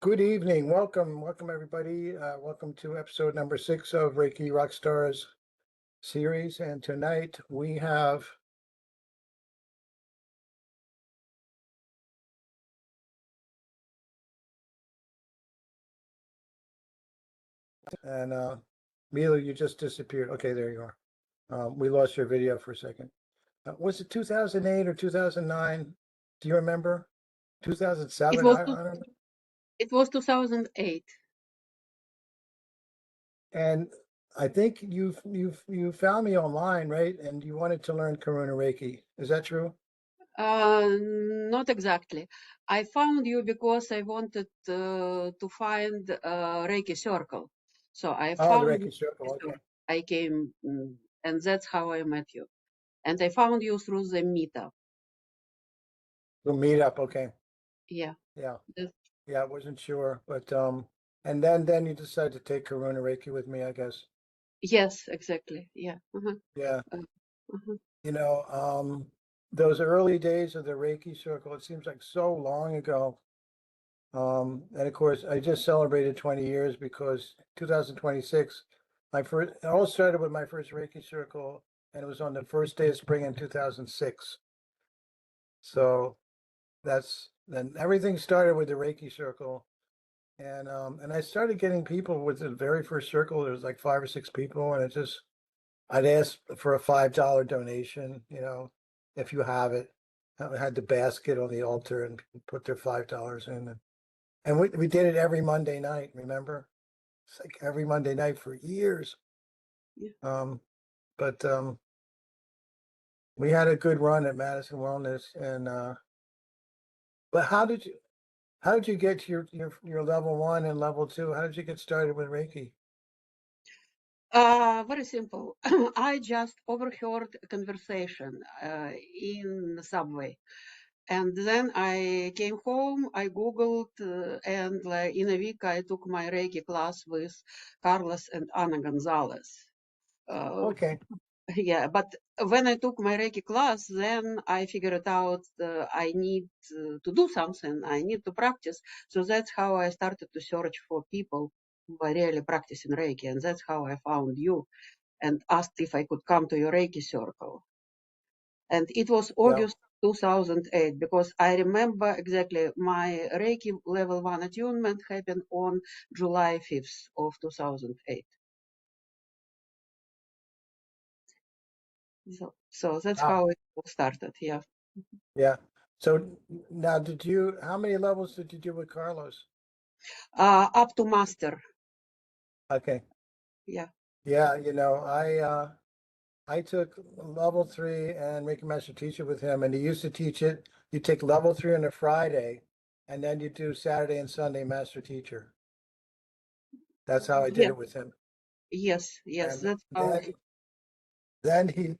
Good evening. Welcome everybody. Welcome to episode number 6 of Reiki Rockstars series. And tonight we have Mila, you just disappeared. Okay, there you are. We lost your video for a second. Was it 2008 or 2009? Do you remember? It 2007? was I two, don't know. it was 2008. And I think you found me online, right? And you wanted to learn Karuna Reiki. Is that true? Not exactly. I found you because I wanted to find Reiki circle. So I Oh, the found you. Reiki circle. Okay. I came, and that's how I met you. And I found you through the meetup. We'll meet up. Okay. Yeah. Yeah. that- Yeah, I wasn't sure, but and then you decided to take Karuna Reiki with me, I guess. Yes, exactly. Yeah. Yeah, Uh, uh-huh. you know, those early days of the Reiki circle, it seems like so long ago. And of course, I just celebrated 20 years because 2026, it all started with my first Reiki circle, and it was on the first day of spring in 2006. So then everything started with the Reiki circle. And I started getting people with the very first circle. There was like 5 or 6 people, and I'd ask for a $5 donation, if you have it. I had the basket on the altar and put their $5 in, and we did it every Monday night. Remember, it's like every Monday night for years. Yeah. But we had a good run at Madison Wellness, and but how did you get to your level 1 and level 2? How did you get started with Reiki? Very simple. I just overheard a conversation in the subway. And then I came home, I Googled, and in a week I took my Reiki class with Carlos and Ana Gonzalez. Uh, Okay. yeah, but when I took my Reiki class, then I figured out I need to do something, I need to practice. So that's how I started to search for people who are really practicing Reiki. And that's how I found you and asked if I could come to your Reiki circle. And it was Yeah. August 2008 because I remember exactly my Reiki level 1 attunement happened on July 5th of 2008. So that's Wow. how it all started. Yeah. Yeah. So now, how many levels did you do with Carlos? Up to master. Okay. Yeah. Yeah, I took level 3 and Reiki Master teacher with him, and he used to teach it. You take level 3 on a Friday, and then you do Saturday and Sunday Master teacher. That's how I did Yeah. it with him. Yes. Yes. And That's how. then you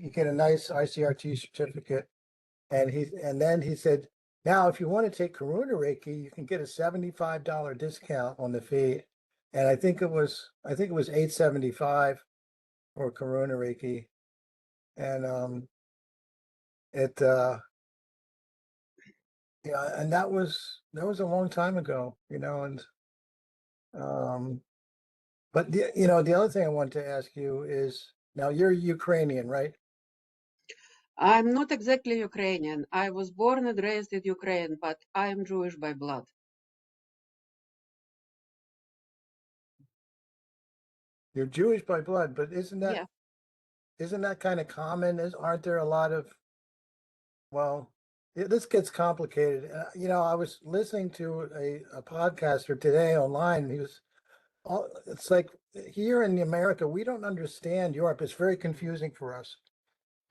get a nice ICRT certificate, and then he said, now if you want to take Karuna Reiki, you can get a $75 discount on the fee. And I think it was $875 for Karuna Reiki. And it yeah, and that was a long time ago, and um but the other thing I wanted to ask you is, now you're Ukrainian, right? I'm not exactly Ukrainian. I was born and raised in Ukraine, but I'm Jewish by blood. You're Jewish by blood, but isn't that Yeah. isn't that kind of common? Aren't there a lot of, well, this gets complicated. I was listening to a podcaster today online, and it's like, here in America, we don't understand Europe. It's very confusing for us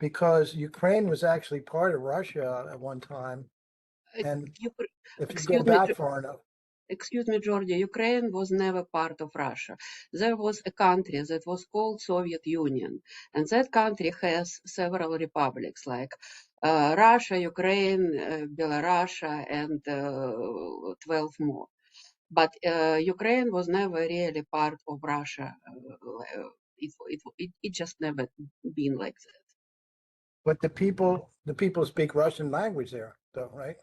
because Ukraine was actually part of Russia at one time. Uh, And Uk- if you go Excuse me, back far enough, Excuse me, Georgia, Ukraine was never part of Russia. There was a country that was called Soviet Union, and that country has several republics like Russia, Ukraine, Belarus, and 12 more. But Ukraine was never really part of Russia. It just never been like that. but the people speak Russian language there, though, right?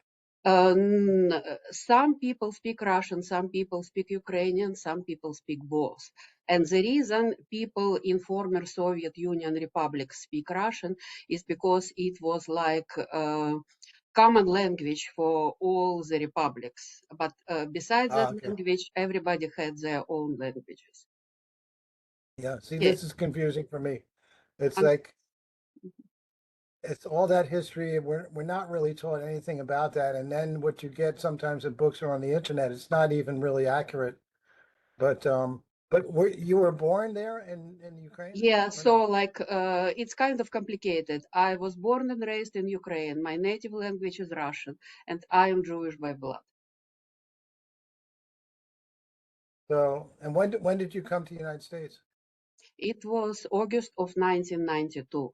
Some people speak Russian, some people speak Ukrainian, some people speak both. And the reason people in former Soviet Union republics speak Russian is because it was like common language for all the republics. But besides that Okay. language, everybody had their own languages. Yeah. See, Yeah, this is confusing for me. It's I'm like it's all that history. And we're not really taught anything about that. And then what you get sometimes in books or on the internet, it's not even really accurate. But you were born there in Ukraine? Yeah, Or no? so like it's kind of complicated. I was born and raised in Ukraine. My native language is Russian, and I am Jewish by blood. So, and when did you come to the United States? It was August of 1992.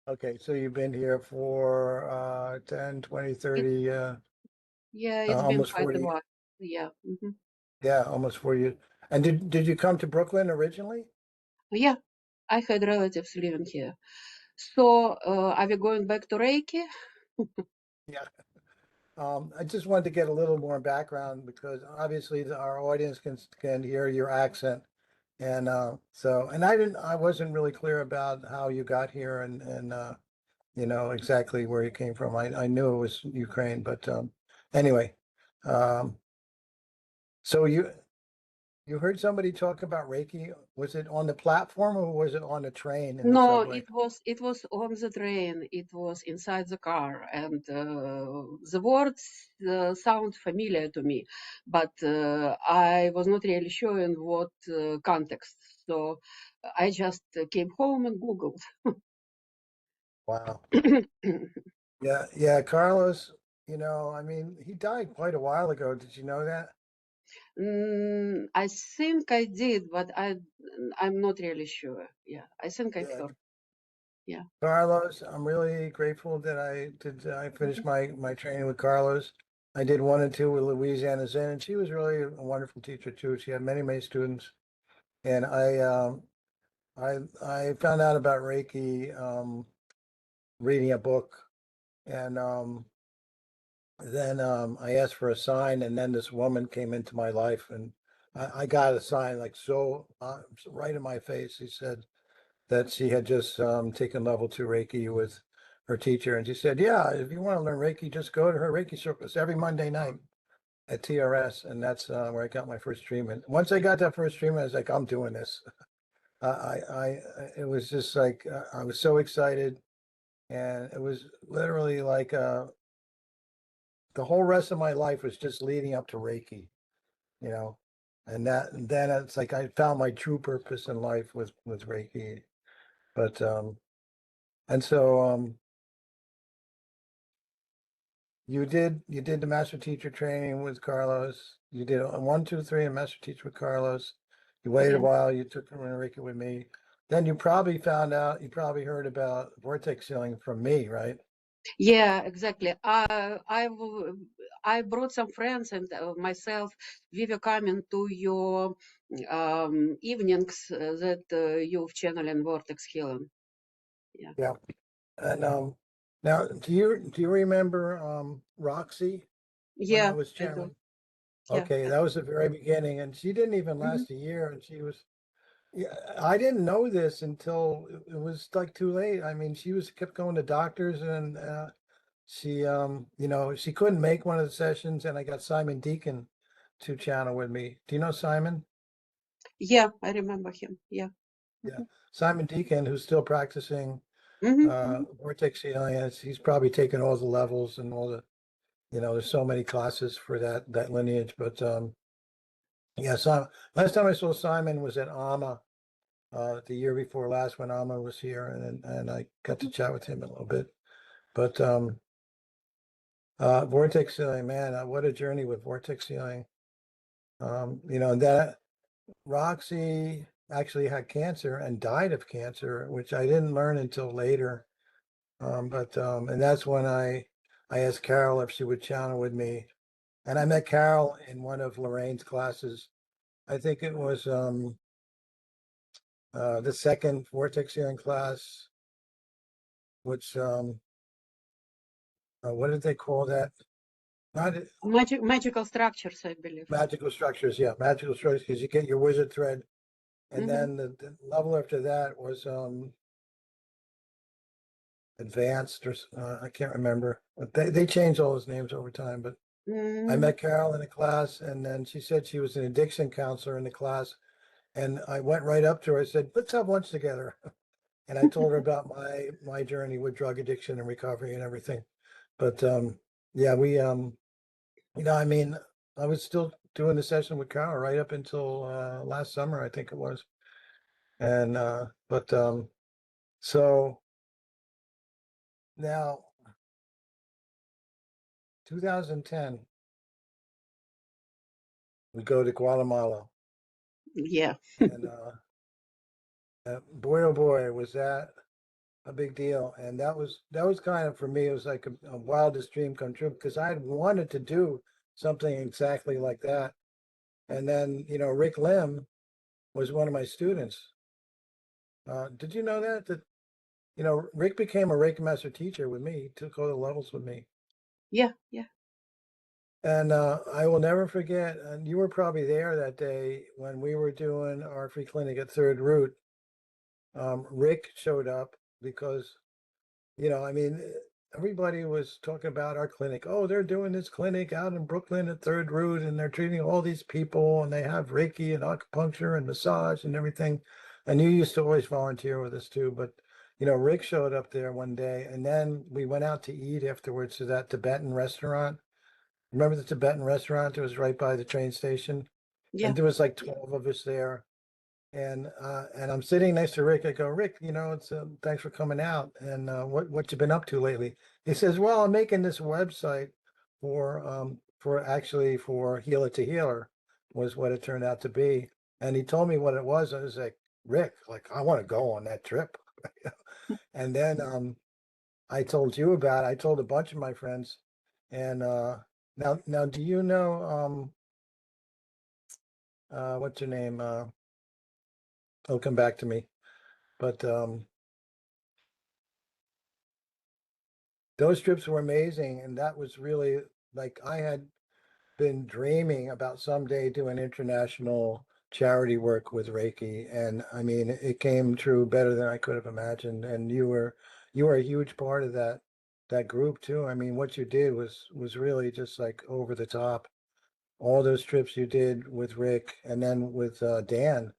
Okay, so you've been here for 10, 20, It, 30, yeah, it's been almost quite a 40. while. Yeah. Yeah, almost 40. And did you come to Brooklyn originally? Yeah, I had relatives living here. So are we going back to Reiki? Yeah. I just wanted to get a little more background because obviously our audience can hear your accent. And I wasn't really clear about how you got here and you know exactly where you came from. I knew it was Ukraine, but anyway, um, so you heard somebody talk about Reiki. Was it on the platform or was it on the train in the No, subway? it was on the train. It was inside the car, and the words sound familiar to me, but I was not really sure in what context. So I just came home and Googled. Wow. Yeah, yeah, Carlos, you know, I mean, he died quite a while ago. Did you know that? I think I did, but I'm not really sure. Yeah, I think I've Yeah, heard. Yeah. Carlos, I'm really grateful that I finished Mhm. my training with Carlos. I did 1 and 2 with Louisiana Zen, and she was really a wonderful teacher too. She had many students, and I found out about Reiki reading a book, and then I asked for a sign, and then this woman came into my life, and I got a sign like right in my face. She said that she had just taken level 2 Reiki with her teacher, and she said, "Yeah, if you want to learn Reiki, just go to her Reiki circles every Monday night at TRS," and that's where I got my first treatment. Once I got that first treatment, I was like, "I'm doing this." It was just like I was so excited, and it was literally like the whole rest of my life was just leading up to Reiki, you know, and then it's like I found my true purpose in life with Reiki. But and so you did the master teacher training with Carlos. You did a 1, 2, 3 and master teacher with Carlos. You waited a Yeah. while. You took Reiki with me. Then you probably found out. You probably heard about vortex healing from me, right? Yeah, exactly. I brought some friends and myself. We were coming to your evenings that you've channeled in Vortex Healing. Yeah. Yeah. And now, do you remember Roxy when I Yeah, was I do. channeling? Yeah. Okay, that was the very beginning, and she didn't even Mhm. last a year, and she was. Yeah, I didn't know this until it was like too late. I mean, she was kept going to doctors, and she, you know, she couldn't make one of the sessions, and I got Simon Deacon to channel with me. Do you know Simon? Yeah, I remember him. Yeah. Yeah, Simon Deacon, who's still practicing Hmm. vortex healing. And he's probably taken all the levels and all the, you know, there's so many classes for that lineage. But yeah, so last time I saw Simon was at AMA the year before last when Alma was here, and I got to chat with him a little bit. But vortex healing, man, what a journey with vortex healing. You know, that Roxy actually had cancer and died of cancer, which I didn't learn until later. But and that's when I asked Carol if she would channel with me, and I met Carol in one of Lorraine's classes. I think it was the second vortex healing class, which what did they call that? Not Magical structures, I believe. magical structures. Yeah, magical structures. Because you get your wizard thread, and then the level after that was advanced, or I can't remember. But they changed all those names over time. But I met Carol in a class, and then she said she was an addiction counselor in the class, and I went right up to her. I said, "Let's have lunch together." And I told her about my journey with drug addiction and recovery and everything. But yeah, we I mean, I was still doing the session with Carol right up until last summer, I think it was. And but so now 2010, we go to Guatemala, Yeah. and boy oh boy, was that a big deal. And that was kind of, for me, it was like a wildest dream come true, because I had wanted to do something exactly like that. And then, Rick Lim was one of my students. Did you know that Rick became a Reiki Master teacher with me. He took all the levels with me. Yeah, yeah. And I will never forget, and you were probably there that day when we were doing our free clinic at Third Root. Rick showed up because, I mean, everybody was talking about our clinic. Oh, they're doing this clinic out in Brooklyn at Third Root, and they're treating all these people, and they have Reiki and acupuncture and massage and everything. And you used to always volunteer with us too, but Rick showed up there one day, and then we went out to eat afterwards to that Tibetan restaurant. Remember the Tibetan restaurant? It was right by the train station, Yeah. and there was like 12 of us there. And I'm sitting next to Rick. I go, Rick, it's thanks for coming out. And what you been up to lately? He says, well, I'm making this website for Healer to Healer, was what it turned out to be. And he told me what it was. I was like, Rick, like, I want to go on that trip. And then I told you about it. I told a bunch of my friends. And now do you know what's your name? It'll come back to me. But those trips were amazing, and that was really, like, I had been dreaming about someday doing international charity work with Reiki, and I mean, it came true better than I could have imagined. And you were a huge part of that group too. I mean, what you did was really just like over the top. All those trips you did with Rick, and then with Dan,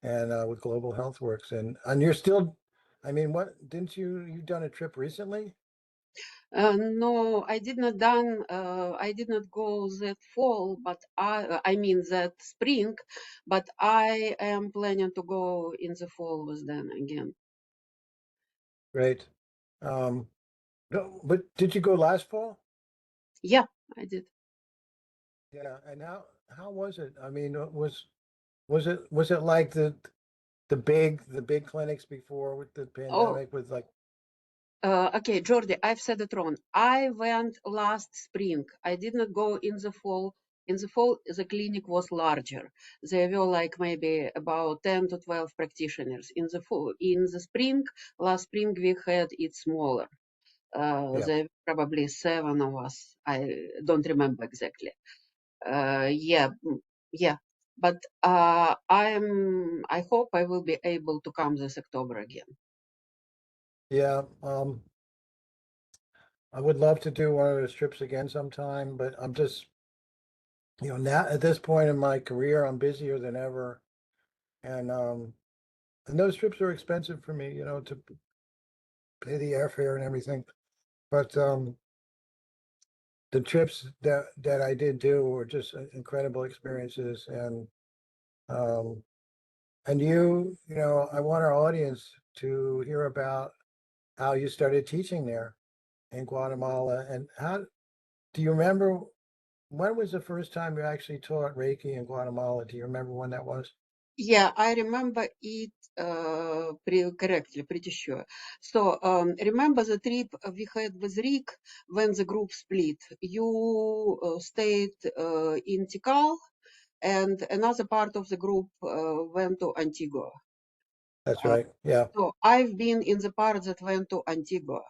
and with Global Health Works, and you're still. I mean, what didn't you done a trip recently? No, I did not done. I did not go that fall, but I mean that spring, but I am planning to go in the fall with them again. Great. No, but did you go last fall? Yeah, I did. Yeah, and how was it? I mean, was it like the big clinics before with the Oh, pandemic, with like, okay, Jordi, I've said it wrong. I went last spring. I did not go in the fall. In the fall, the clinic was larger. There were like maybe about 10 to 12 practitioners. In the fall, in the spring, last spring we had it smaller. yeah, There were probably 7 of us. I don't remember exactly. Yeah, yeah. But I hope I will be able to come this October again. yeah. I would love to do one of those trips again sometime, but I'm just, now at this point in my career, I'm busier than ever, and those trips are expensive for me, to pay the airfare and everything. But the trips that I did do were just incredible experiences, um, and I want our audience to hear about how you started teaching there in Guatemala, and how do you remember, when was the first time you actually taught Reiki in Guatemala? Do you remember when that was? Yeah, I remember it correctly, pretty sure. So remember the trip we had with Rick when the group split. You stayed in Tikal, and another part of the group went to Antigua. That's Uh, right. Yeah. so I've been in the part that went to Antigua.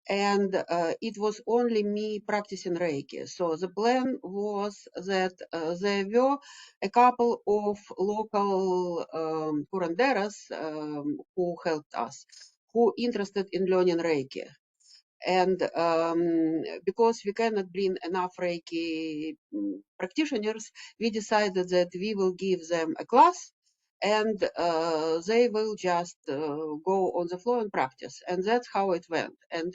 and it was only me practicing Reiki. So the plan was that there were a couple of local curanderas who helped us, who interested in learning Reiki. And because we cannot bring enough Reiki practitioners, we decided that we will give them a class, and they will just go on the floor and practice. And that's how it went. And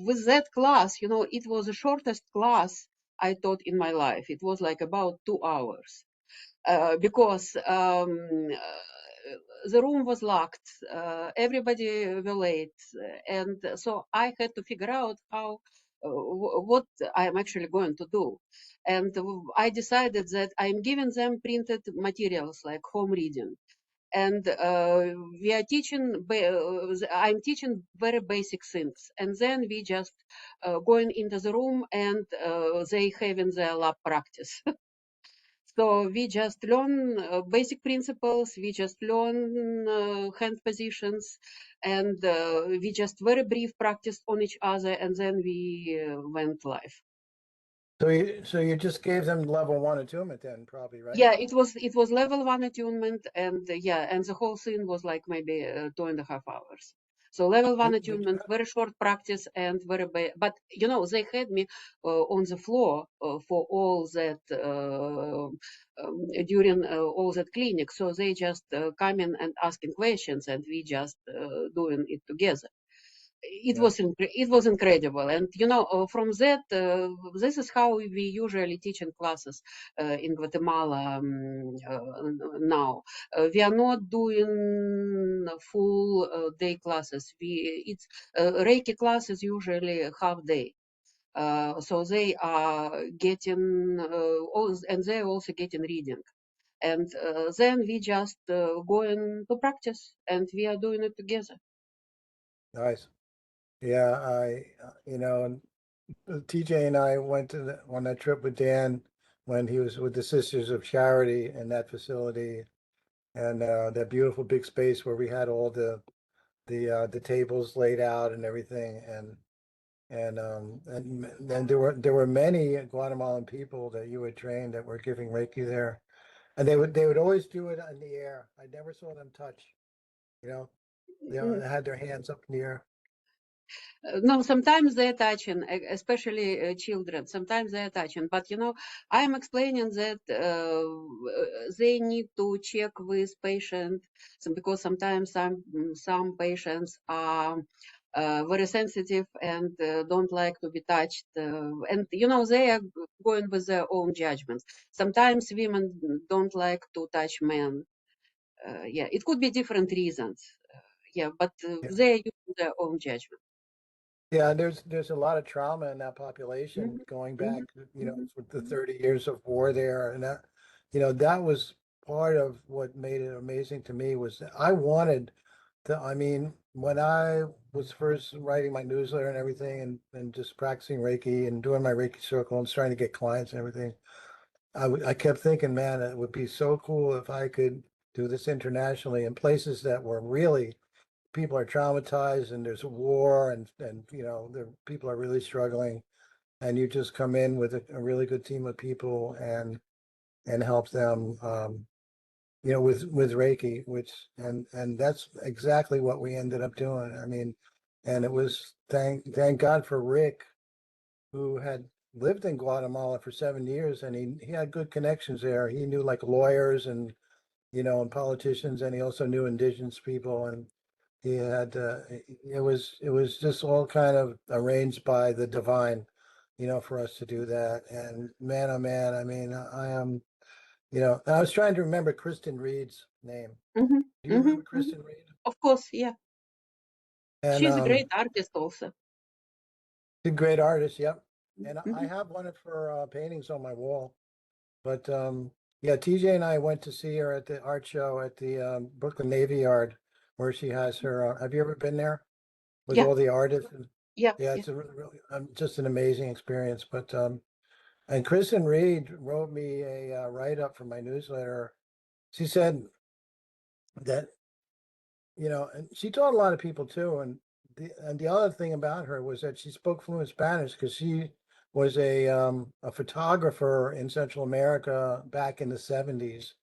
with that class, you know, it was the shortest class I taught in my life. It was like about 2 hours. Because the room was locked, everybody were late, and so I had to figure out how what I am actually going to do. And I decided that I'm giving them printed materials like home reading. And we are teaching, I'm teaching very basic things. And then we just going into the room and they having their lab practice. So we just learn basic principles, we just learn hand positions, and we just very brief practice on each other, and then we went live. So you just gave them level 1 attunement then, probably, right? Yeah, it was level 1 attunement, and yeah, and the whole thing was like maybe 2.5 hours. So level 1 attunement, very short practice, and very but you know, they had me on the floor for all that during all that clinic. So they just come in and asking questions, and we just doing it together. It was incredible. And you know, from that, this is how we usually teach in classes in Guatemala now. We are not doing full day classes. It's Reiki classes usually half day. So they are getting and they're also getting reading. And then we just going to practice, and we are doing it together. Nice. Yeah, you know, and TJ and I went on that trip with Dan when he was with the Sisters of Charity in that facility, and that beautiful big space where we had all the tables laid out and everything, and then there were many Guatemalan people that you had trained that were giving Reiki there, and they would always do it in the air. I never saw them touch. You know, they had their hands up in the air. No, sometimes they're touching, especially children. Sometimes they're touching, but you know, I'm explaining that they need to check with patient, because sometimes some patients are very sensitive and don't like to be touched, and you know, they are going with their own judgments. Sometimes women don't like to touch men. Yeah, it could be different reasons. Yeah, but Yeah. they use their own judgment. Yeah, there's a lot of trauma in that population Mhm, going back, mhm, you know, mhm, with the mhm. 30 years of war there, and that, you know, that was part of what made it amazing to me was that I wanted to, I mean, when I was first writing my newsletter and everything and just practicing Reiki and doing my Reiki circle and trying to get clients and everything, I kept thinking, man, it would be so cool if I could do this internationally in places that were really people are traumatized and there's a war and you know the people are really struggling and you just come in with a really good team of people and help them you know with Reiki, which and that's exactly what we ended up doing. I mean, and it was thank God for Rick, who had lived in Guatemala for 7 years, and he had good connections there. He knew like lawyers and you know and politicians, and he also knew indigenous people, and he had it was just all kind of arranged by the divine, you know, for us to do that. And man, oh man, I mean, I am, you know, I was trying to remember Kristen Reed's name. Mhm, Do you remember mhm, mhm. Kristen Reed? Of course, yeah. And She's a great artist also. she's a great artist. Yep. And I Mhm. have one of her paintings on my wall. But yeah, TJ and I went to see her at the art show at the Brooklyn Navy Yard, where she has her. Have you ever been there with Yeah, all the artists? yeah, Yeah, yeah. it's a really just an amazing experience. But and Kristen Reed wrote me a write up for my newsletter. She said that you know, and she taught a lot of people too, and the other thing about her was that she spoke fluent Spanish because she was a photographer in Central America back in the 70s,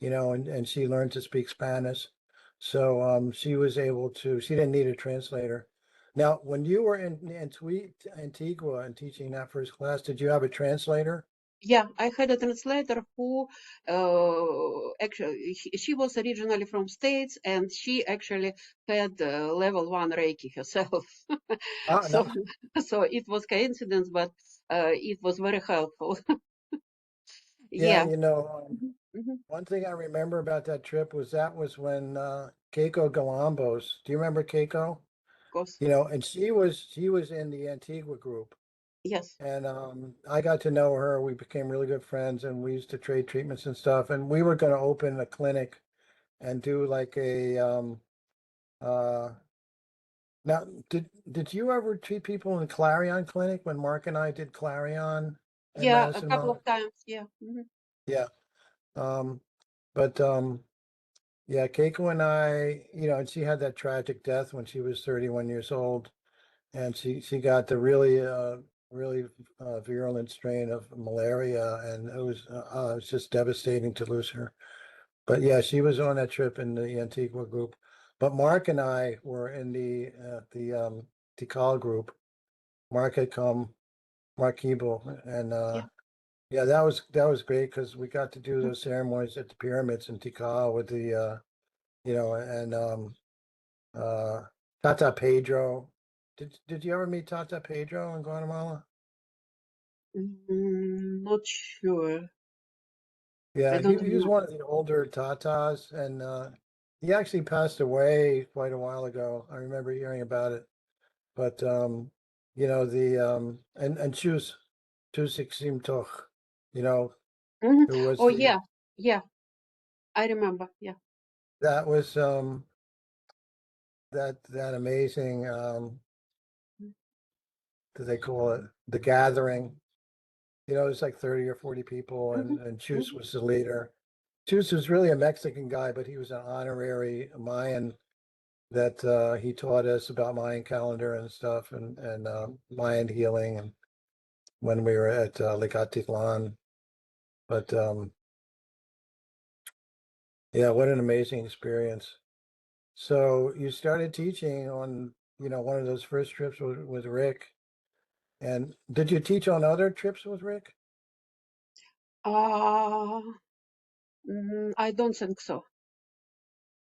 and she learned to speak Spanish. So she was able to, she didn't need a translator. Now, when you were in Antigua and teaching that first class, did you have a translator? Yeah, I had a translator who actually she was originally from States, and she actually had level 1 Reiki herself. Ah, So no. so it was coincidence, but it was very helpful. Yeah, Yeah. Mhm, mhm, of one thing I remember about that trip was that was when Keiko Galambos, do you remember Keiko? course. And she was in the Antigua group, Yes. and I got to know her. We became really good friends, and we used to trade treatments and stuff. And we were going to open a clinic and do like a uh now did you ever treat people in the Clarion Clinic when Mark and I did Clarion and Yeah, a Madison couple Wellness? of times. Yeah. Yeah. Um but yeah, Keiko and I, and she had that tragic death when she was 31 years old, and she got the really virulent strain of malaria, and it was just devastating to lose her. But yeah, she was on that trip in the Antigua group. But Mark and I were in the Tikal group. Mark had come, Mark Hebel, and Yeah. yeah, that was great because we got to do those ceremonies at the pyramids in Tikal with the and uh Tata Pedro. Did you ever meet Tata Pedro in Guatemala? Not sure. I Yeah, he, don't he was remember. one of the older Tatas, and he actually passed away quite a while ago. I remember hearing about it. But the and Chus Toch, you know, who was Oh the yeah, yeah, I remember. Yeah. that was that amazing do they call it the gathering. It's like 30 or 40 people, hmm and Chus hmm was the leader. Chus was really a Mexican guy, but he was an honorary Mayan that he taught us about Mayan calendar and stuff, and Mayan healing, and when we were at Lake Atitlan. But yeah, what an amazing experience. So you started teaching on, one of those first trips with Rick. And did you teach on other trips with Rick? Uh, I don't think so.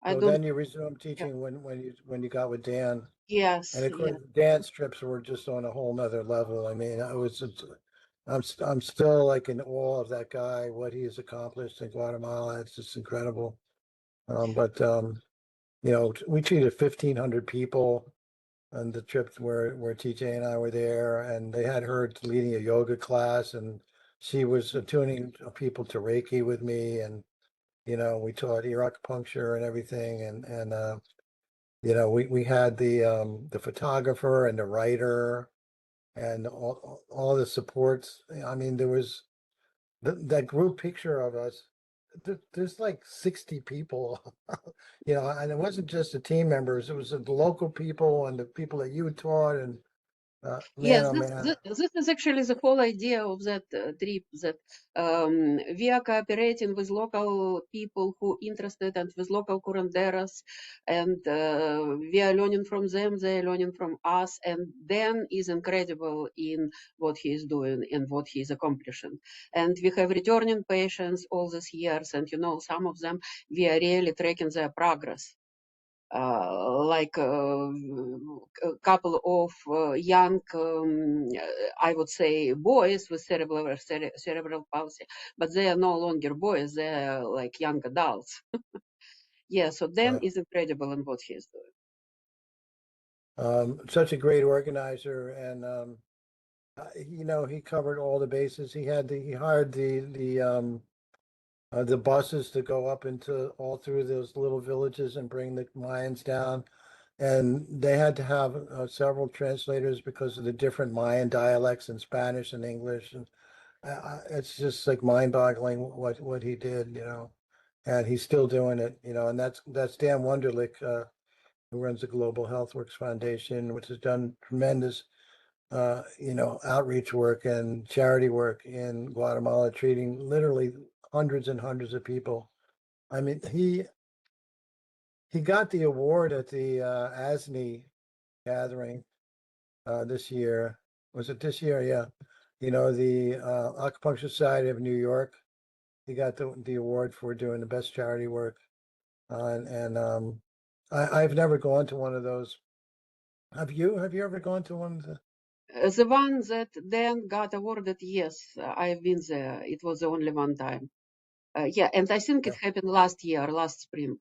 I So don't. then you resumed Yeah. teaching when you got with Dan. And Yes. of course, Yes. Dan's trips were just on a whole nother level. I mean, I'm still like in awe of that guy, what he has accomplished in Guatemala. It's just incredible. But we treated 1,500 people on the trips where TJ and I were there, and they had her leading a yoga class, and she was attuning people to Reiki with me, and we taught ear acupuncture and everything, and we had the photographer and the writer and all the supports. I mean, there was that group picture of us. There's like 60 people, and it wasn't just the team members, it was the local people and the people that you taught, and man, Yes, oh man. this is actually the whole idea of that trip, that we are cooperating with local people who interested and with local curanderos, and we are learning from them, they are learning from us, and Dan is incredible in what he is doing and what he is accomplishing. And we have returning patients all these years, and some of them we are really tracking their progress, like a couple of young, I would say, boys with cerebral palsy, but they are no longer boys; they are like young adults. Yeah, so Dan uh, is incredible in what he's doing. Such a great organizer, and he covered all the bases. He hired the buses to go up into all through those little villages and bring the Mayans down. And they had to have several translators because of the different Mayan dialects in Spanish and English. And it's just like mind-boggling what he did, and he's still doing it, and that's Dan Wunderlich, who runs the Global Healthworks Foundation, which has done tremendous, outreach work and charity work in Guatemala, treating literally hundreds and hundreds of people. I mean, he got the award at the ASNI gathering this year. Was it this year? Yeah. The Acupuncture Society of New York. He got the award for doing the best charity work. I've never gone to one of those. Have you? Have you ever gone to one of the? The one that then got awarded, yes, I've been there. It was the only one time. Yeah, and I think it happened last year, last spring.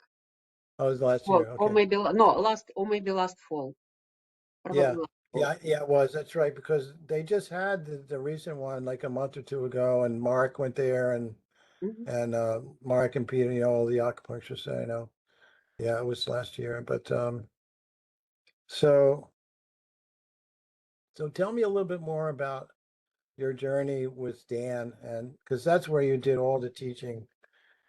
Oh, it was last Or, year. or Okay. maybe last fall. Probably Yeah. last fall. Yeah, it was. That's right. Because they just had the recent one like a month or two ago, and Mark went there, and Mhm. Mark and Peter, all the acupuncturists I know. Yeah, it was last year. But so so tell me a little bit more about your journey with Dan, and because that's where you did all the teaching.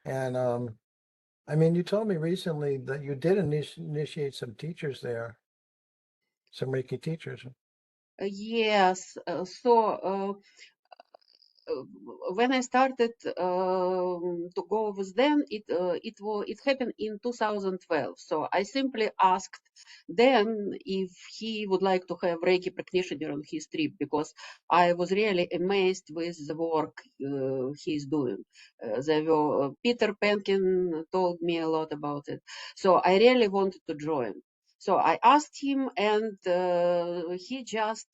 And I mean, you told me recently that you did initiate some teachers there, some Reiki teachers. Yes, uh, when I started to go with them, it happened in 2012. So I simply asked Dan if he would like to have Reiki practitioner on his trip, because I was really amazed with the work he's doing. Peter Penkin told me a lot about it, so I really wanted to join. So I asked him, and he just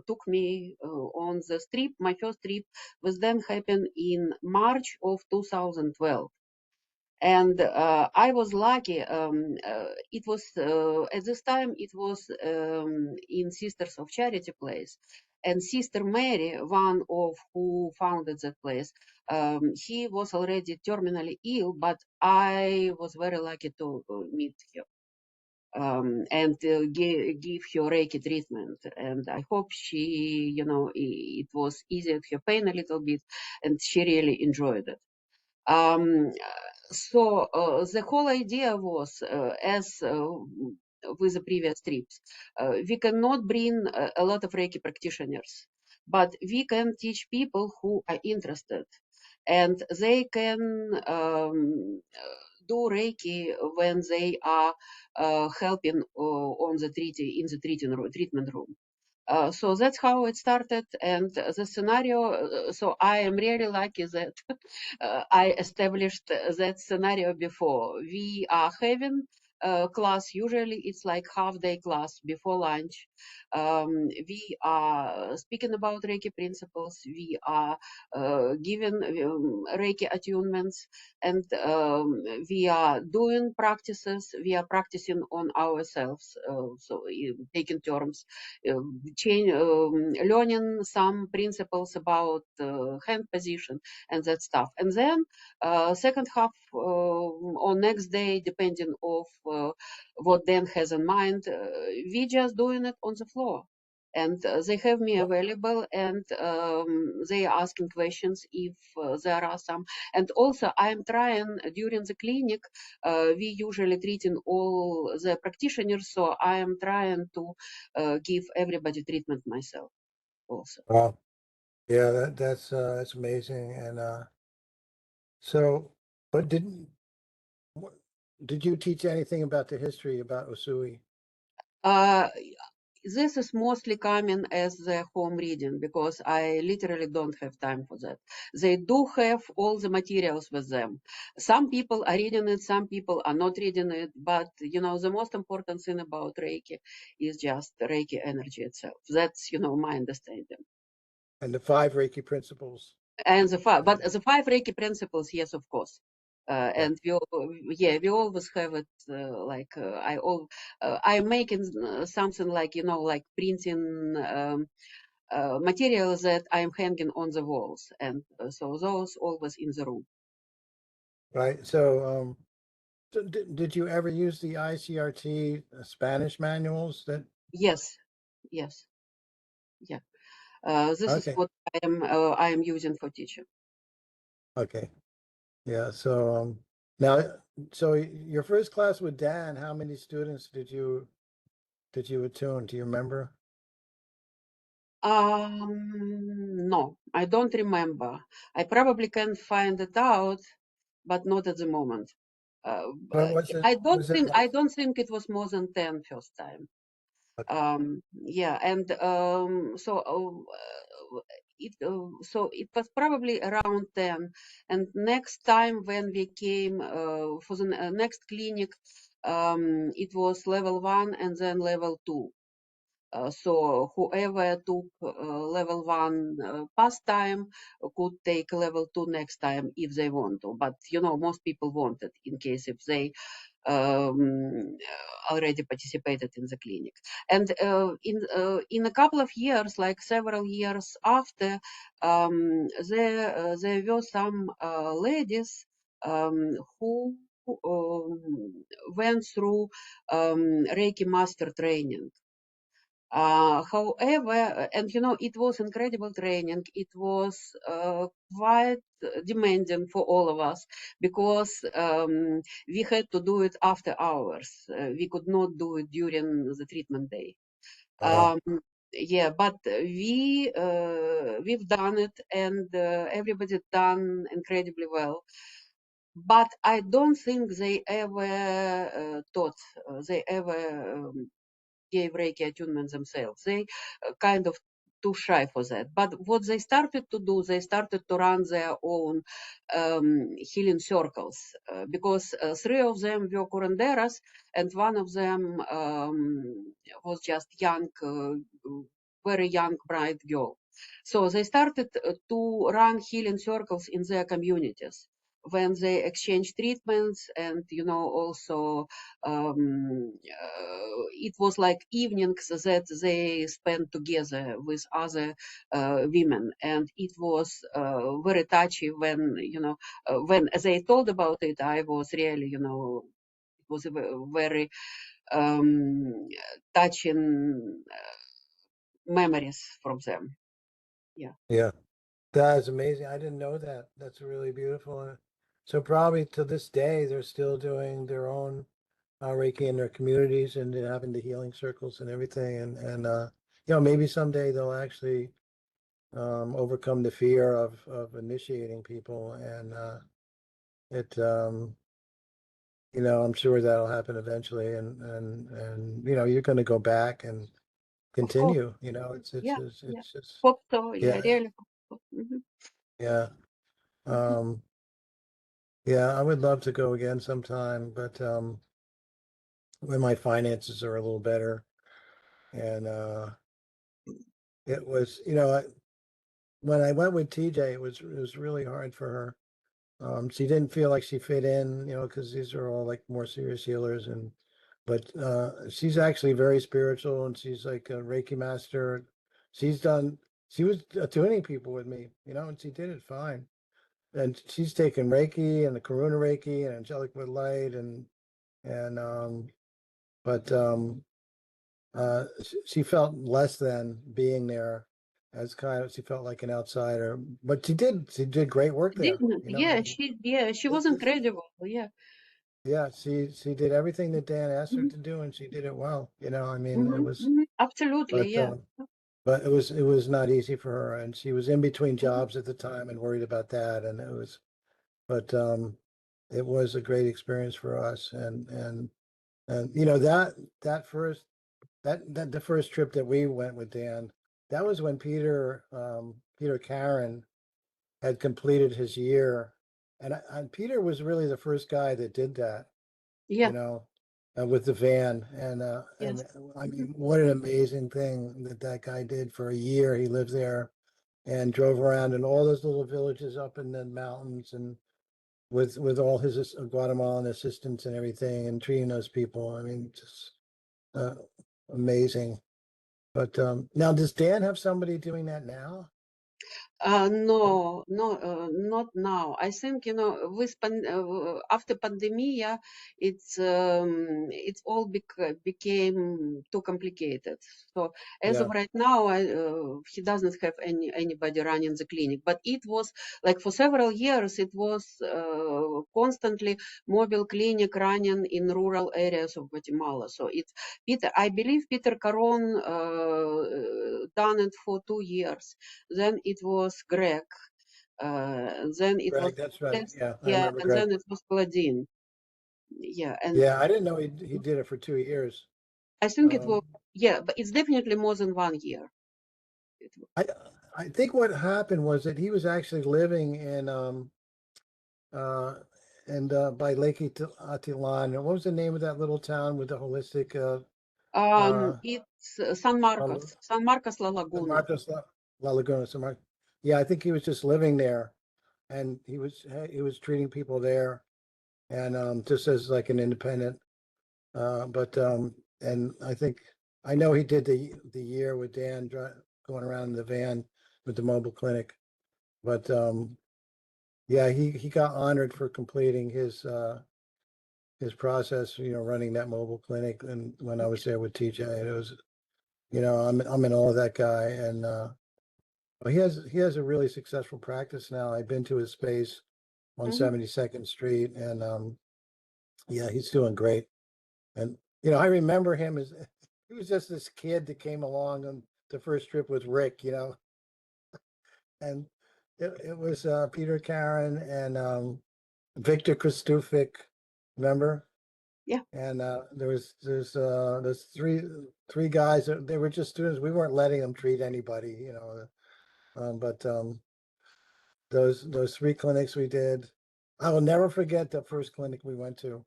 took me on the trip. My first trip was then happened in March of 2012. And I was lucky. It was at this time it was in Sisters of Charity place, and Sister Mary, one of who founded that place, he was already terminally ill, but I was very lucky to meet her and give her Reiki treatment. And I hope she, it was easier her pain a little bit, and she really enjoyed it. Um, so the whole idea was, as with the previous trips, we cannot bring a lot of Reiki practitioners, but we can teach people who are interested, and they can do Reiki when they are helping on the in the treatment room. So that's how it started, and the scenario. So I am really lucky that I established that scenario before. We are having class. Usually, it's like half-day class before lunch. We are speaking about Reiki principles. We are giving Reiki attunements, and we are doing practices. We are practicing on ourselves. Taking terms, learning some principles about hand position and that stuff. And then second half or next day, depending of what Dan has in mind, we just doing it on the floor. And they have me available, and they are asking questions if there are some. And also, I'm trying during the clinic. We usually treating all the practitioners, so I am trying to give everybody treatment myself also. Wow. Yeah, that's amazing. And so, but did you teach anything about the history about Usui? Uh, this is mostly coming as the home reading, because I literally don't have time for that. They do have all the materials with them. Some people are reading it, some people are not reading it, but the most important thing about Reiki is just Reiki energy itself. That's my understanding. And the five Reiki principles. And the five Reiki principles, yes, of course. Yeah. And we always have it. I'm making something like like printing materials that I'm hanging on the walls, and so those always in the room. Right. So, did you ever use the ICRT Spanish manuals that? Yes, yes, yeah. This is Okay. what I am using for teaching. Okay. Yeah. So, Now, so your first class with Dan, how many students did you attune? Do you remember? No, I don't remember. I probably can find it out, but not at the moment. But was it I don't was it think like it was more than 10 first time. okay, Yeah, and so it was probably around 10. And next time when we came for the next clinic, it was level 1 and then level 2. So whoever took level 1 past time could take level 2 next time if they want to. But most people wanted in case if they already participated in the clinic. And in a couple of years, like several years after, there were some ladies who went through Reiki Master training. However, and it was incredible training. It was quite demanding for all of us because we had to do it after hours. We could not do it during the treatment day. wow. Yeah, but we've done it, and everybody done incredibly well. But I don't think they ever taught. They ever gave Reiki attunement themselves. They kind of too shy for that. But what they started to do, they started to run their own healing circles because 3 of them were curanderas and one of them was just young, very young, bright girl. So they started to run healing circles in their communities when they exchange treatments and also it was like evenings that they spent together with other women, and it was very touchy when they told about it. I was really it was a very um, touching memories from them. Yeah. Yeah. That is amazing. I didn't know that. That's really beautiful. So probably to this day, they're still doing their own Reiki in their communities and they're having the healing circles and everything. And maybe someday they'll actually overcome the fear of initiating people. And it I'm sure that'll happen eventually. And you're going to go back and Of course. continue. Yeah. Yeah. It's just Hope so. Yeah. yeah, Really hope so. Mhm. yeah. Mhm. Um, Yeah, I would love to go again sometime, but when my finances are a little better. And it was, when I went with TJ, it was really hard for her. She didn't feel like she fit in, because these are all like more serious healers but she's actually very spiritual and she's like a Reiki master. She's done she was tuning people with me, and she did it fine. And she's taken Reiki and the Karuna Reiki and angelic with light and but she felt less than being there as she felt like an outsider, but she did great work there, Didn't. I Yeah. mean, She was this is incredible. Yeah. yeah, she did everything that Dan asked her Mhm. to do and she did it well, I mean, it Mhm. was Mhm. Absolutely. but Yeah. it was not easy for her, and she was in between Mhm. jobs at the time and worried about that, and but it was a great experience for us. And that first that the first trip that we went with Dan, that was when Peter Karen had completed his year, and Peter was really the first guy that did that, you Yeah. know, with the van, and Yes. I Mhm. mean, what an amazing thing that guy did for a year. He lived there and drove around in all those little villages up in the mountains and with all his Guatemalan assistants and everything and treating those people. I mean, just uh, amazing. But now, does Dan have somebody doing that now? No, not now. I think, with after pandemia, it's all became too complicated. So as of Yeah, right now, he doesn't have anybody running the clinic. But it was like for several years, it was constantly mobile clinic running in rural areas of Guatemala. So it's Peter. I believe Peter Caron done it for 2 years. Then it was Greg. Then it was Greg, that's right. Alex, Yeah, I yeah, remember and Greg. then it was Claudine. Yeah, and Yeah, I didn't know he did it for 2 years. I think it was, yeah, but it's definitely more than 1 year. I I think what happened was that he was actually living uh and by Lake Atilan. And what was the name of that little town with the holistic It's San Marcos, San Marcos La San Laguna. Marcos La Laguna, San Marcos. Yeah, I think he was just living there and he was treating people there and just as like an independent. But and I know he did the year with Dan going around in the van with the mobile clinic. But yeah, he got honored for completing his process, running that mobile clinic. And when I was there with TJ, it was, I'm in awe of that guy. And he has a really successful practice now. I've been to his space on Mhm. 72nd Street, and yeah, he's doing great. And I remember him as he was just this kid that came along on the first trip with Rick, and it was Peter Karen and Victor Kristufik, remember? Yeah, And there's three guys that they were just students. We weren't letting them treat anybody, but those three clinics we did, I will never forget the first clinic we went to,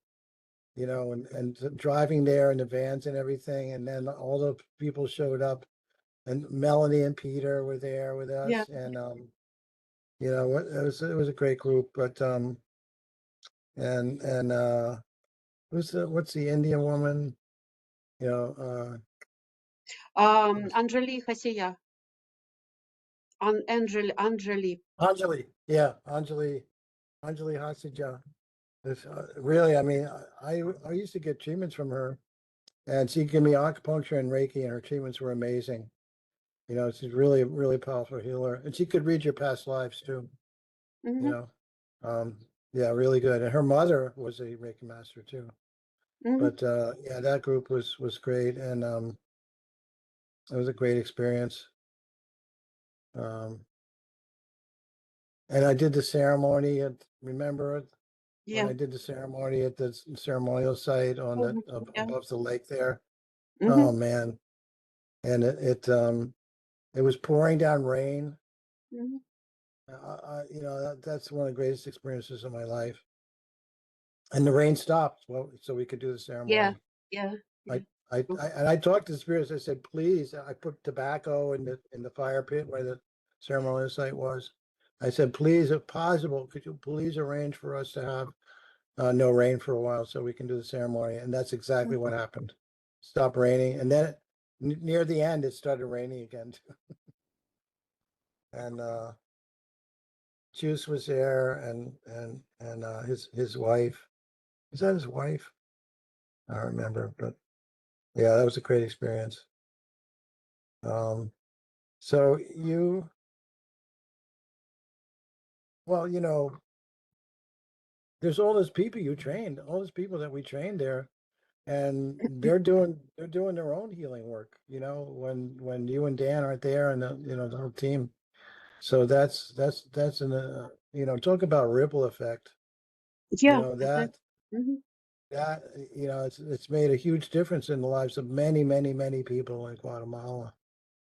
and driving there in the vans and everything, and then all the people showed up, and Melanie and Peter were there with yeah. us, and it was a great group, but and what's the Indian woman? You know, Anjali Hasiya, Anjali. Anjali, yeah, Anjali Hasija. Really, I mean, I used to get treatments from her, and she gave me acupuncture and Reiki, and her treatments were amazing. She's really, really powerful healer, and she could read your past lives too. You Mhm, know, um, yeah, really good. And her mother was a Reiki master too. mhm. But yeah, that group was great, and it was a great experience. Um, and I did the ceremony at remember it when Yeah. I did the ceremony at the ceremonial site on the Mhm, yeah. above the lake there. Mhm, Oh man, and it was pouring down rain. mhm. That's one of the greatest experiences of my life. And the rain stopped, well, so we could do the Yeah, ceremony. yeah, I, yeah. I talked to the spirits. I said, please. I put tobacco in the fire pit where the ceremonial site was. I said, please, if possible, could you please arrange for us to have no rain for a while so we can do the ceremony? And that's exactly what happened. Stopped raining, and then near the end, it started raining again. And Juice was there, and his wife. Is that his wife? I don't remember, but yeah, that was a great experience. Um, so well, there's all those people you trained, all those people that we trained there, and they're doing their own healing work. When you and Dan aren't there, and the whole team. So that's talk about ripple effect. You Yeah, know exactly. that Mhm. that it's made a huge difference in the lives of many, many, many people in Guatemala.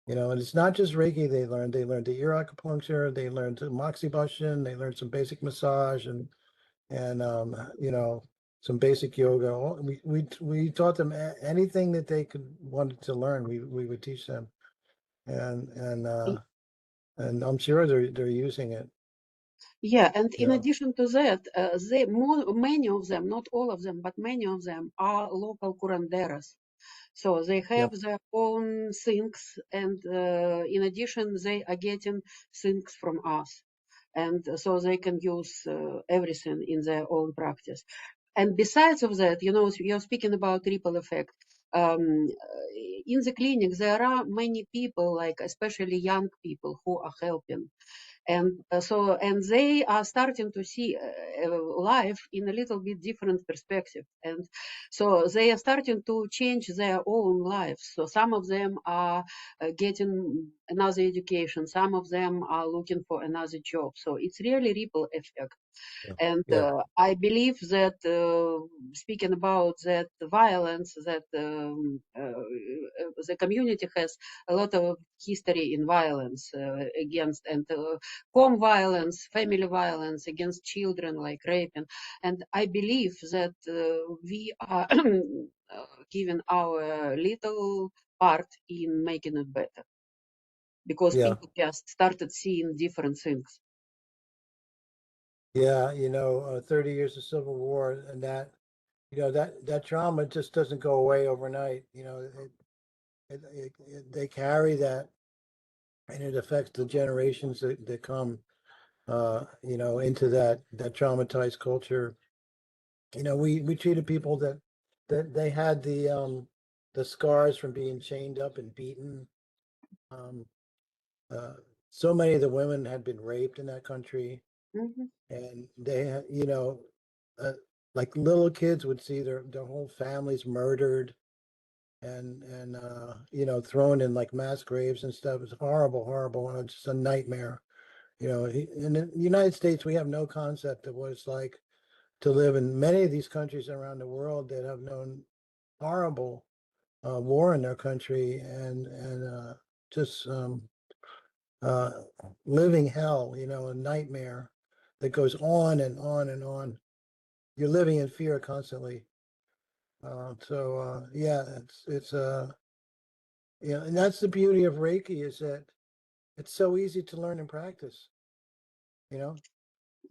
And it's not just Reiki they learned. They learned the ear acupuncture, they learned the moxibustion, they learned some basic massage and some basic yoga. We taught them anything that they could wanted to learn. We would teach them, and and uh, and I'm sure they're using it. Yeah, and You in know, addition to that, many of them, not all of them, but many of them are local curanderas. So they have Yep. their own things, and in addition, they are getting things from us. And so they can use everything in their own practice. And besides of that, you're speaking about ripple effect. In the clinic, there are many people, like especially young people, who are helping, and they are starting to see life in a little bit different perspective, and so they are starting to change their own lives. So some of them are getting another education, some of them are looking for another job, so it's really ripple effect. Yeah. And Yeah. I believe that speaking about that violence, that the community has a lot of history in violence against, and home violence, family violence against children, like raping. And I believe that we are giving our little part in making it better, because Yeah. people just started seeing different things. Yeah. 30 years of civil war, and that trauma just doesn't go away overnight. They carry that, and it affects the generations that come, into that traumatized culture. We treated people that they had the scars from being chained up and beaten. Um, uh, so many of the women had been raped in that country, Mhm, and they had, uh, like little kids would see their whole families murdered and thrown in like mass graves and stuff. It's horrible, horrible, and it's just a nightmare. In the United States, we have no concept of what it's like to live in many of these countries around the world that have known horrible war in their country and just uh, living hell, a nightmare that goes on and on and on. You're living in fear constantly. Yeah, and that's the beauty of Reiki is that it's so easy to learn and practice. You know,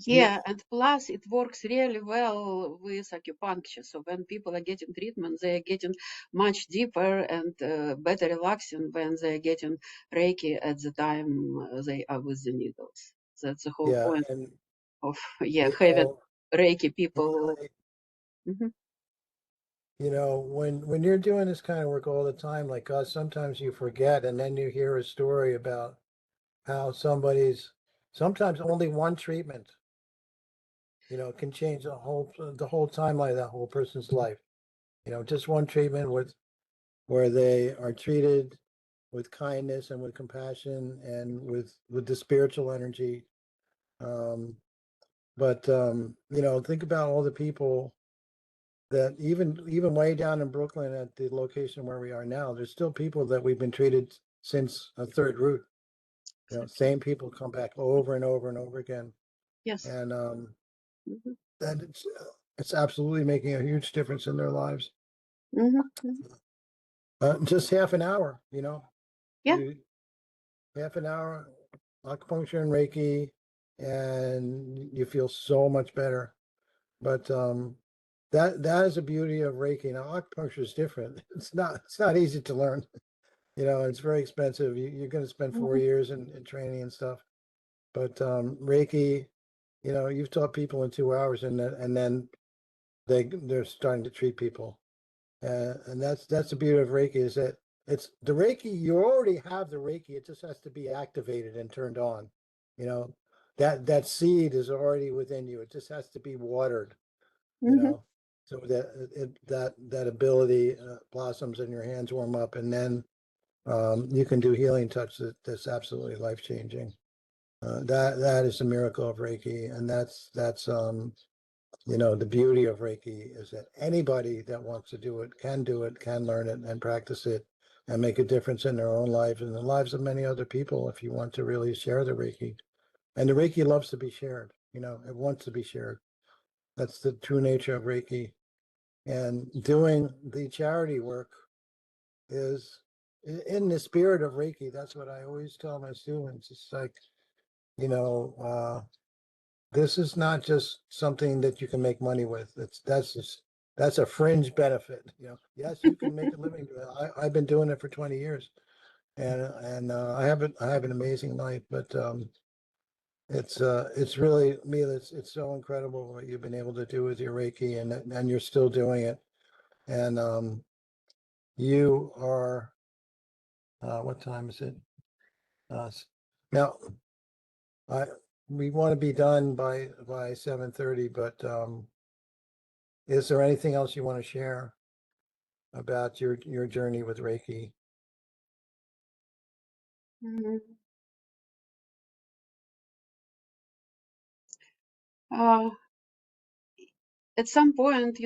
you yeah, and plus it works really well with acupuncture. So when people are getting treatment, they are getting much deeper and better relaxing when they're getting Reiki at the time they are with the needles. That's the whole yeah, point and of you having know, Reiki you people. know, Mhm. when you're doing this kind of work all the time, like us, sometimes you forget, and then you hear a story about how sometimes only one treatment, can change the whole timeline of that whole person's life. Just one treatment where they are treated with kindness and with compassion and with the spiritual energy. Um, but think about all the people that even way down in Brooklyn at the location where we are now, there's still people that we've been treated since a third root. Exactly. Same people come back over and over and over again, Yes. and Hmm. that it's absolutely making a huge difference in their lives. Hmm. Hmm. Just half an hour, Yeah. you half an hour acupuncture and Reiki, and you feel so much better. But that is the beauty of Reiki. Now acupuncture is different. It's not easy to learn. It's very expensive. You're going to spend 4 years in training and stuff. But Reiki, you've taught people in 2 hours, and then they're starting to treat people. And that's the beauty of Reiki is that it's the Reiki. You already have the Reiki. It just has to be activated and turned on. You know that seed is already within you. It just has to be watered. You Hmm. know, so that ability blossoms and your hands warm up, and then you can do healing touch that's absolutely life changing. That is a miracle of Reiki, and that's the beauty of Reiki is that anybody that wants to do it, can learn it and practice it and make a difference in their own lives and the lives of many other people if you want to really share the Reiki. And the Reiki loves to be shared, it wants to be shared. That's the true nature of Reiki. And doing the charity work is in the spirit of Reiki. That's what I always tell my students. It's like, you know, uh, this is not just something that you can make money with. That's just that's a fringe benefit. Yes, you can make a living. I've been doing it for 20 years, and I have an amazing life. But it's really, Mila, it's so incredible what you've been able to do with your Reiki, and you're still doing it. And you are, what time is it? Now, I we want to be done by 7:30, but is there anything else you want to share about your journey with Reiki? Mhm. Uh, at some point,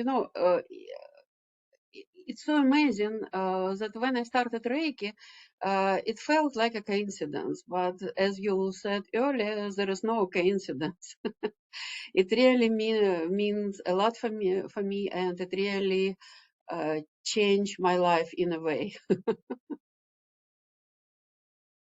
it's so amazing that when I started Reiki, it felt like a coincidence. But as you said earlier, there is no coincidence. It really means a lot for me, and it really changed my life in a way.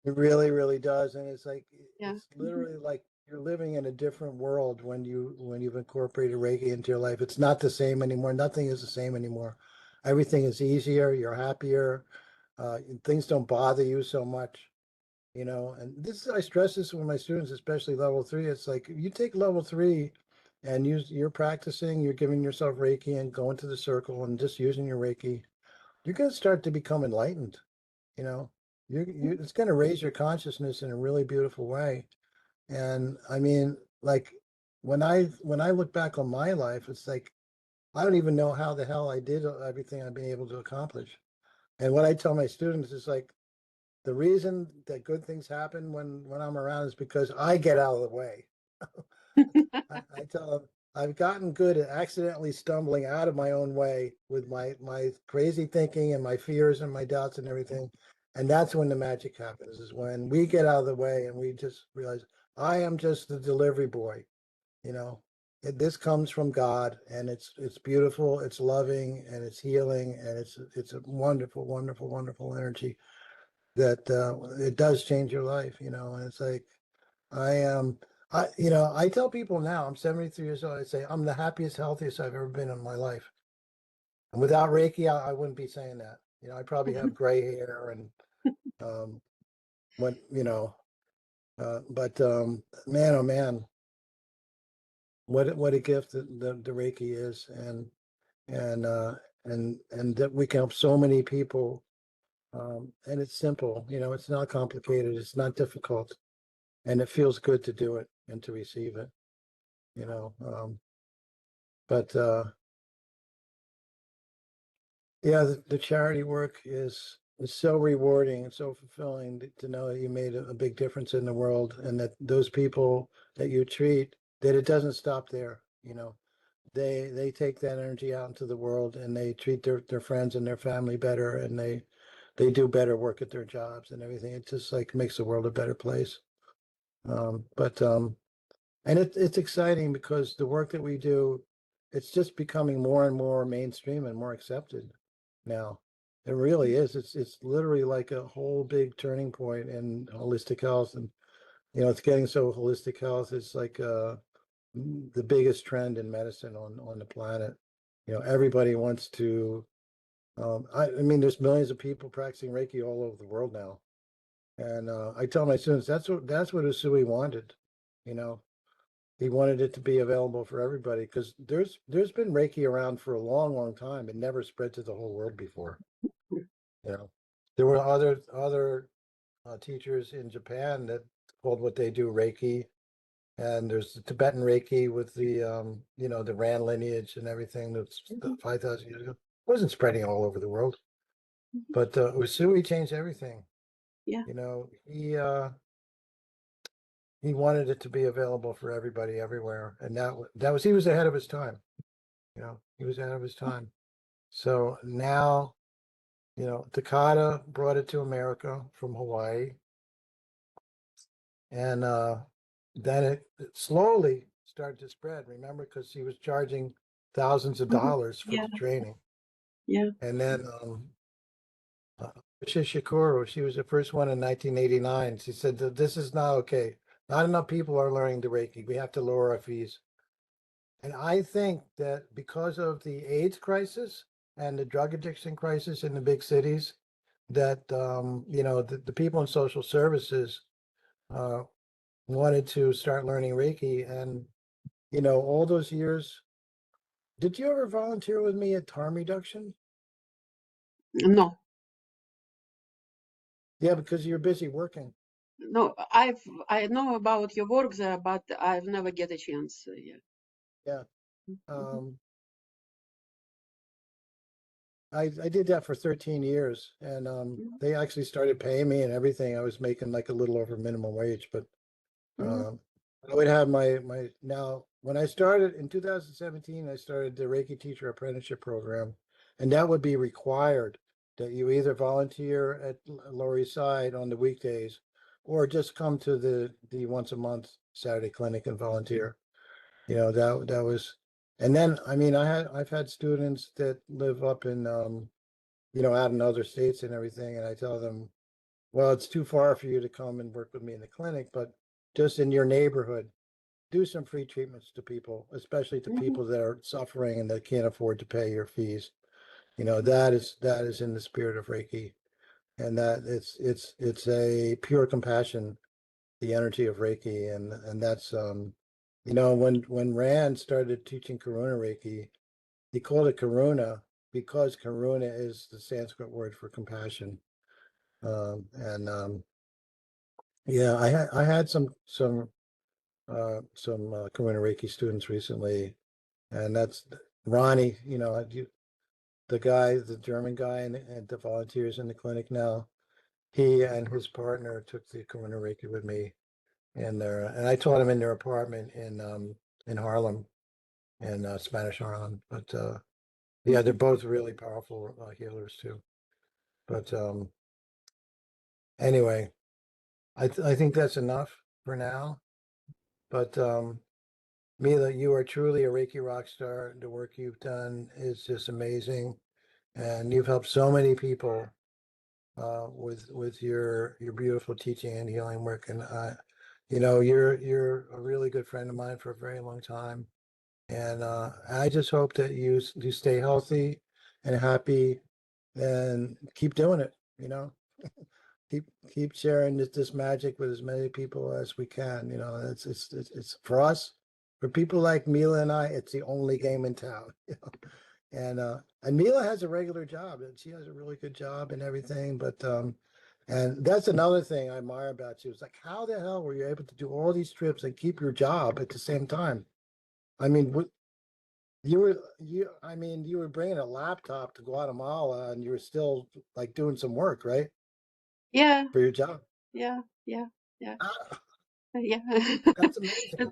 It really, really does. And it's like, Yeah. it's literally like you're living in a different world when you've incorporated Reiki into your life. It's not the same anymore. Nothing is the same anymore. Everything is easier. You're happier. Things don't bother you so much, and I stress this with my students, especially level 3. It's like, you take level 3 and you're practicing, you're giving yourself Reiki and going to the circle and just using your Reiki, you're going to start to become enlightened. you know it's going to raise your consciousness in a really beautiful way. And I mean, like, when I look back on my life, it's like, I don't even know how the hell I did everything I've been able to accomplish. And what I tell my students is like, the reason that good things happen when I'm around is because I get out of the way. I tell them, I've gotten good at accidentally stumbling out of my own way with my crazy thinking and my fears and my doubts and everything. And that's when the magic happens, is when we get out of the way and we just realize, I am just the delivery boy. You know, this comes from God, and it's beautiful, it's loving, and it's healing, and it's a wonderful, wonderful, wonderful energy that it does change your life. And it's like, I am, I tell people now, I'm 73 years old, I say, I'm the happiest, healthiest I've ever been in my life. And without Reiki, I wouldn't be saying that. I probably have gray hair and, um, what, but man, oh man, what a gift the Reiki is. And, and that we can help so many people. And it's simple, it's not complicated, it's not difficult, and it feels good to do it and to receive it, you know. But yeah, the charity work is so rewarding and so fulfilling to know that you made a big difference in the world, and that those people that you treat, that it doesn't stop there. They take that energy out into the world, and they treat their friends and their family better, and they do better work at their jobs and everything. It just like makes the world a better place. But and it's exciting because the work that we do, it's just becoming more and more mainstream and more accepted now. It really is. It's literally like a whole big turning point in holistic health. And it's getting so holistic health is like the biggest trend in medicine on the planet. Everybody wants to, I mean, there's millions of people practicing Reiki all over the world now. And I tell my students, that's what Usui wanted. You know, he wanted it to be available for everybody, because there's been Reiki around for a long, long time. It never spread to the whole world before. You know, there were other teachers in Japan that called what they do Reiki, and there's the Tibetan Reiki with the the Ran lineage and everything. That's 5,000 years ago. It wasn't spreading all over the world, but Usui changed everything. Yeah. He wanted it to be available for everybody everywhere, and that was he was ahead of his time. He was ahead of his time. So now, Takata brought it to America from Hawaii, and then it slowly started to spread. Remember, because he was charging thousands of Mhm. dollars for Yeah. the training. Yeah. And then Shikuru, she was the first one in 1989. She said that this is not okay. Not enough people are learning the Reiki. We have to lower our fees. And I think that because of the AIDS crisis and the drug addiction crisis in the big cities, that the people in social services uh, wanted to start learning Reiki. And all those years, did you ever volunteer with me at harm reduction? No, Yeah, because you're busy working. no, I know about your work there, but I've never get a chance. Yeah. Yeah. Mhm. I did that for 13 years, and Mhm. they actually started paying me and everything. I was making like a little over minimum wage, but Mhm. I would have my now when I started in 2017, I started the Reiki teacher apprenticeship program, and that would be required that you either volunteer at Lower East Side on the weekdays or just come to the once a month Saturday clinic and volunteer. That was, and then I mean I've had students that live up in out in other states and everything, and I tell them, well, it's too far for you to come and work with me in the clinic, but just in your neighborhood, do some free treatments to people, especially to Mhm. people that are suffering and that can't afford to pay your fees. That is in the spirit of Reiki, and that it's a pure compassion, the energy of Reiki, and that's when Rand started teaching Karuna Reiki, he called it Karuna because Karuna is the Sanskrit word for compassion. And Yeah, I had some Karuna Reiki students recently, and that's Ronnie. The German guy, and the volunteers in the clinic now. He and his partner took the Karuna Reiki with me, and I taught them in their apartment in Harlem, in Spanish Harlem. But yeah, they're Mhm. both really powerful healers too. But anyway, I think that's enough for now. But Mila, you are truly a Reiki rock star. The work you've done is just amazing, and you've helped so many people with your beautiful teaching and healing work. And you're a really good friend of mine for a very long time. And I just hope that you stay healthy and happy, and keep doing it. Keep keep sharing this magic with as many people as we can. It's for us, for people like Mila and I, it's the only game in town. And Mila has a regular job, and she has a really good job and everything. But and that's another thing I admire about you. It's like, how the hell were you able to do all these trips and keep your job at the same time? I mean, you were bringing a laptop to Guatemala, and you were still like doing some work, right, Yeah, for your job. yeah, yeah, yeah, Ah, yeah. that's amazing. And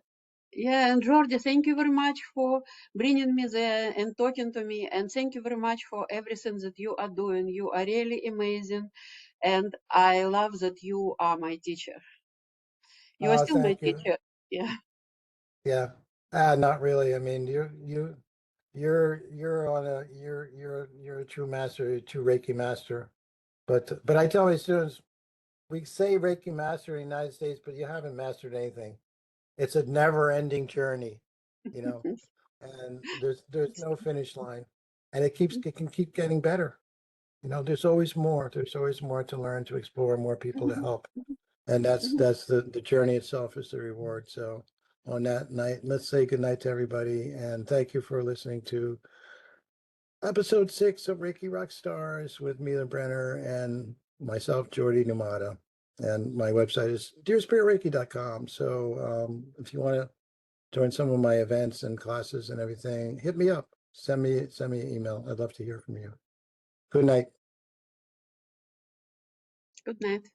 yeah, and Georgia, thank you very much for bringing me there and talking to me, and thank you very much for everything that you are doing. You are really amazing, and I love that you are my teacher. You are still my Thank you. teacher. Yeah. Yeah. Not really. I mean, you're a true master, a true Reiki master. But I tell my students, we say Reiki master in the United States, but you haven't mastered anything. It's a never-ending journey, you know, and there's no finish line, and it can keep getting better. There's always more. There's always more to learn, to explore, more people to help. And that's the journey itself is the reward. So on that night, let's say good night to everybody, and thank you for listening to episode 6 of Reiki Rock Stars with Mila Brenner and myself, Jordy Numata. And my website is dearspiritreiki.com. So if you want to join some of my events and classes and everything, hit me up. Send me an email. I'd love to hear from you. Good night. Good night.